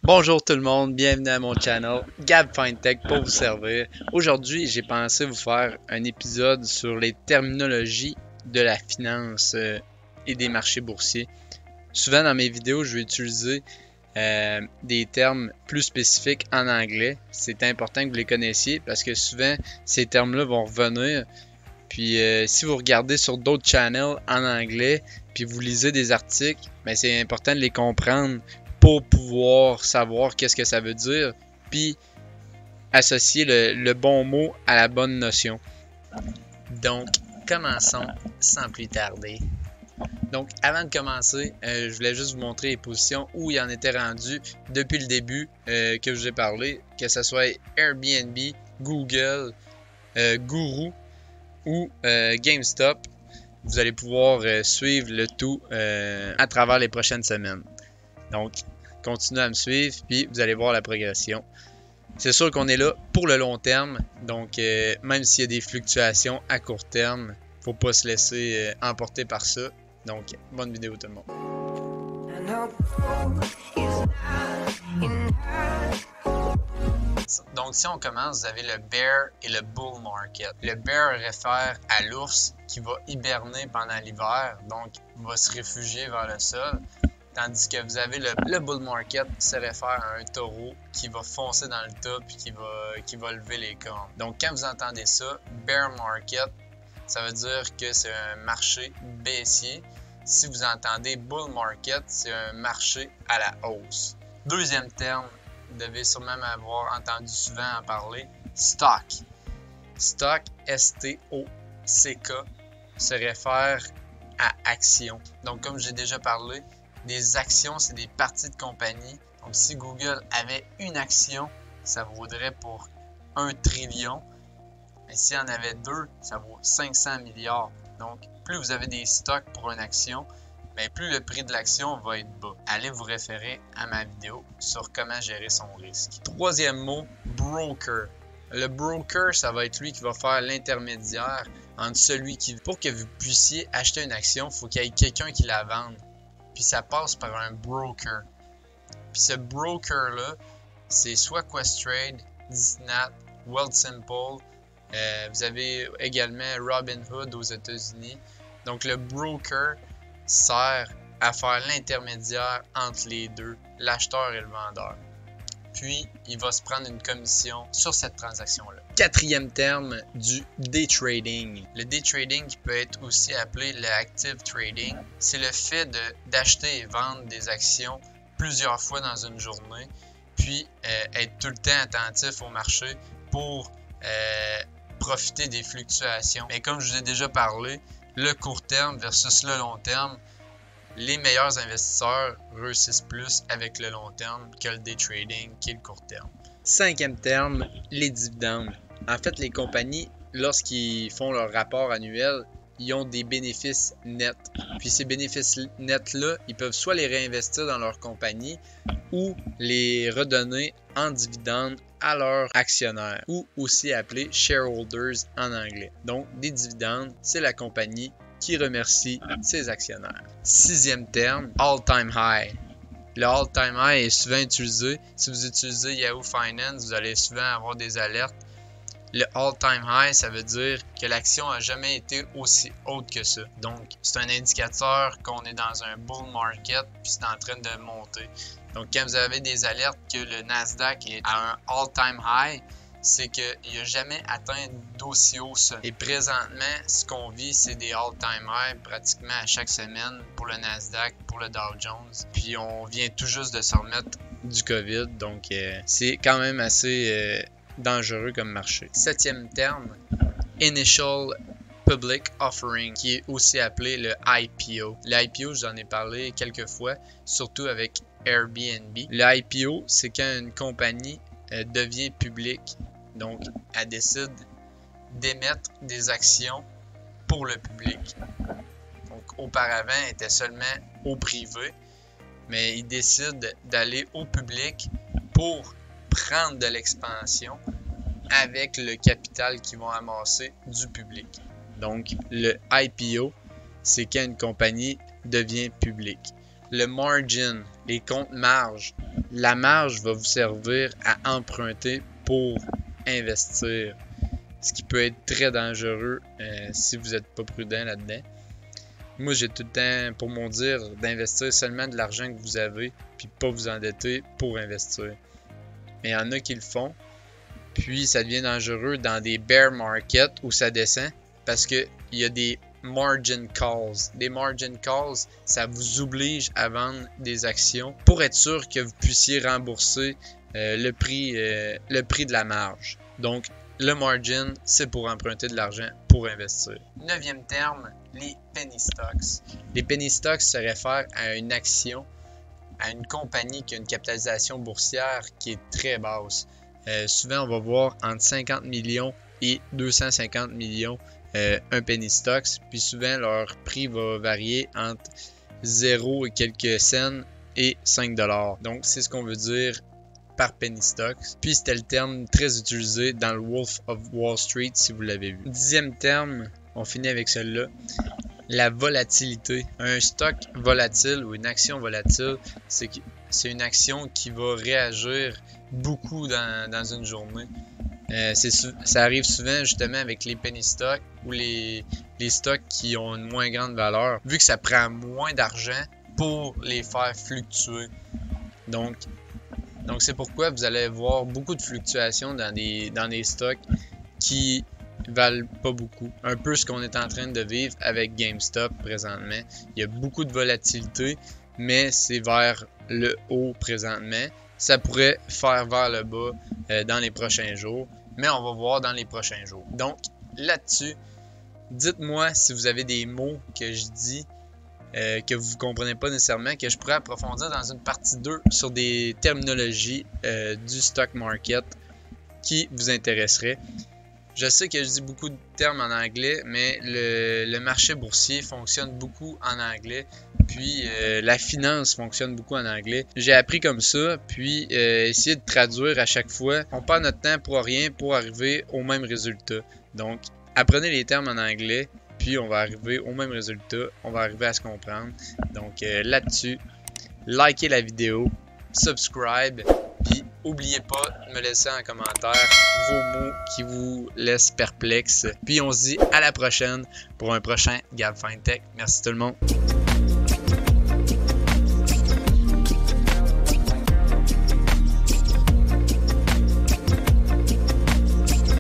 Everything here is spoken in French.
Bonjour tout le monde, bienvenue à mon channel Gab FindTech pour vous servir. Aujourd'hui, j'ai pensé vous faire un épisode sur les terminologies de la finance et des marchés boursiers. Souvent dans mes vidéos, je vais utiliser des termes plus spécifiques en anglais. C'est important que vous les connaissiez parce que souvent ces termes-là vont revenir. Puis si vous regardez sur d'autres channels en anglais, puis vous lisez des articles, ben c'est important de les comprendre pour pouvoir savoir qu'est-ce que ça veut dire, puis associer le bon mot à la bonne notion. Donc, commençons sans plus tarder. Donc, avant de commencer, je voulais juste vous montrer les positions où il en était rendu depuis le début que je vous ai parlé, que ce soit Airbnb, Google, Guru ou GameStop. Vous allez pouvoir suivre le tout à travers les prochaines semaines. Donc, continuez à me suivre, puis vous allez voir la progression. C'est sûr qu'on est là pour le long terme, donc même s'il y a des fluctuations à court terme, faut pas se laisser emporter par ça. Donc, bonne vidéo tout le monde. Donc, si on commence, vous avez le bear et le bull market. Le bear réfère à l'ours qui va hiberner pendant l'hiver, donc va se réfugier vers le sol. Tandis que vous avez le bull market qui se réfère à un taureau qui va foncer dans le tas puis qui va lever les cornes. Donc, quand vous entendez ça, bear market, ça veut dire que c'est un marché baissier. Si vous entendez bull market, c'est un marché à la hausse. Deuxième terme, vous devez sûrement m'avoir entendu souvent en parler, stock. Stock, S-T-O-C-K, se réfère à action. Donc, comme j'ai déjà parlé, des actions, c'est des parties de compagnie. Donc, si Google avait une action, ça vaudrait pour 1 trillion. Mais s'il y en avait deux, ça vaut 500 milliards. Donc, plus vous avez des stocks pour une action, bien, plus le prix de l'action va être bas. Allez vous référer à ma vidéo sur comment gérer son risque. Troisième mot, broker. Le broker, ça va être lui qui va faire l'intermédiaire entre celui qui... Pour que vous puissiez acheter une action, il faut qu'il y ait quelqu'un qui la vende. Puis ça passe par un broker. Puis ce broker-là, c'est soit Questrade, Disney, Wealthsimple. Vous avez également Robinhood aux États-Unis. Donc le broker sert à faire l'intermédiaire entre les deux, l'acheteur et le vendeur. Puis, il va se prendre une commission sur cette transaction-là. Quatrième terme, du day trading. Le day trading qui peut être aussi appelé le active trading, c'est le fait d'acheter et vendre des actions plusieurs fois dans une journée, puis être tout le temps attentif au marché pour profiter des fluctuations. Mais comme je vous ai déjà parlé, le court terme versus le long terme, les meilleurs investisseurs réussissent plus avec le long terme que le day trading qui est le court terme. Cinquième terme, les dividendes. En fait, les compagnies, lorsqu'ils font leur rapport annuel, ils ont des bénéfices nets. Puis ces bénéfices nets-là, ils peuvent soit les réinvestir dans leur compagnie ou les redonner en dividendes à leurs actionnaires, ou aussi appelés shareholders en anglais. Donc, des dividendes, c'est la compagnie qui remercie ses actionnaires. Sixième terme, all-time high. Le all-time high est souvent utilisé. Si vous utilisez Yahoo Finance, vous allez souvent avoir des alertes. Le all-time high, ça veut dire que l'action n'a jamais été aussi haute que ça. Donc, c'est un indicateur qu'on est dans un bull market puis c'est en train de monter. Donc, quand vous avez des alertes que le Nasdaq est à un all-time high, c'est qu'il n'a jamais atteint d'aussi haut ça. Et présentement, ce qu'on vit, c'est des all-time high pratiquement à chaque semaine pour le Nasdaq, pour le Dow Jones. Puis on vient tout juste de se remettre du COVID, donc c'est quand même assez dangereux comme marché. Septième terme, Initial Public Offering, qui est aussi appelé le IPO. L'IPO, j'en ai parlé quelques fois, surtout avec Airbnb. L'IPO, c'est quand une compagnie devient publique. Donc, elle décide d'émettre des actions pour le public. Donc, auparavant, elle était seulement au privé, mais il décide d'aller au public pour prendre de l'expansion avec le capital qu'ils vont amasser du public. Donc, le IPO, c'est quand une compagnie devient publique. le margin, les comptes marge. La marge va vous servir à emprunter pour investir, ce qui peut être très dangereux si vous n'êtes pas prudent là-dedans. Moi, j'ai tout le temps pour mon dire d'investir seulement de l'argent que vous avez, puis pas vous endetter pour investir. Mais il y en a qui le font, puis ça devient dangereux dans des bear markets où ça descend, parce qu'il y a des margin calls. Des margin calls, ça vous oblige à vendre des actions pour être sûr que vous puissiez rembourser le prix de la marge. Donc, le margin, c'est pour emprunter de l'argent pour investir. 9e terme, les penny stocks. Les penny stocks se réfèrent à une action, à une compagnie qui a une capitalisation boursière qui est très basse. Souvent, on va voir entre 50 millions et 250 millions un penny stocks. Puis souvent, leur prix va varier entre 0 et quelques cents et 5 $. Donc, c'est ce qu'on veut dire par penny stocks. Puis c'était le terme très utilisé dans le Wolf of Wall Street si vous l'avez vu. 10e terme, on finit avec celui-là. La volatilité. Un stock volatile ou une action volatile, c'est une action qui va réagir beaucoup dans une journée. Ça arrive souvent justement avec les penny stocks ou les stocks qui ont une moins grande valeur, vu que ça prend moins d'argent pour les faire fluctuer. Donc c'est pourquoi vous allez voir beaucoup de fluctuations dans des stocks qui valent pas beaucoup. Un peu ce qu'on est en train de vivre avec GameStop présentement. Il y a beaucoup de volatilité, mais c'est vers le haut présentement. Ça pourrait faire vers le bas dans les prochains jours, mais on va voir dans les prochains jours. Donc là-dessus, dites-moi si vous avez des mots que je dis que vous ne comprenez pas nécessairement, que je pourrais approfondir dans une partie 2 sur des terminologies du stock market qui vous intéresseraient. Je sais que je dis beaucoup de termes en anglais, mais le marché boursier fonctionne beaucoup en anglais, puis la finance fonctionne beaucoup en anglais. J'ai appris comme ça, puis essayer de traduire à chaque fois. On perd notre temps pour rien pour arriver au même résultat. Donc, apprenez les termes en anglais, puis on va arriver au même résultat, on va arriver à se comprendre. Donc là-dessus, likez la vidéo, subscribe, puis n'oubliez pas de me laisser en commentaire vos mots qui vous laissent perplexes. Puis on se dit à la prochaine pour un prochain Gab FinTech. Merci tout le monde.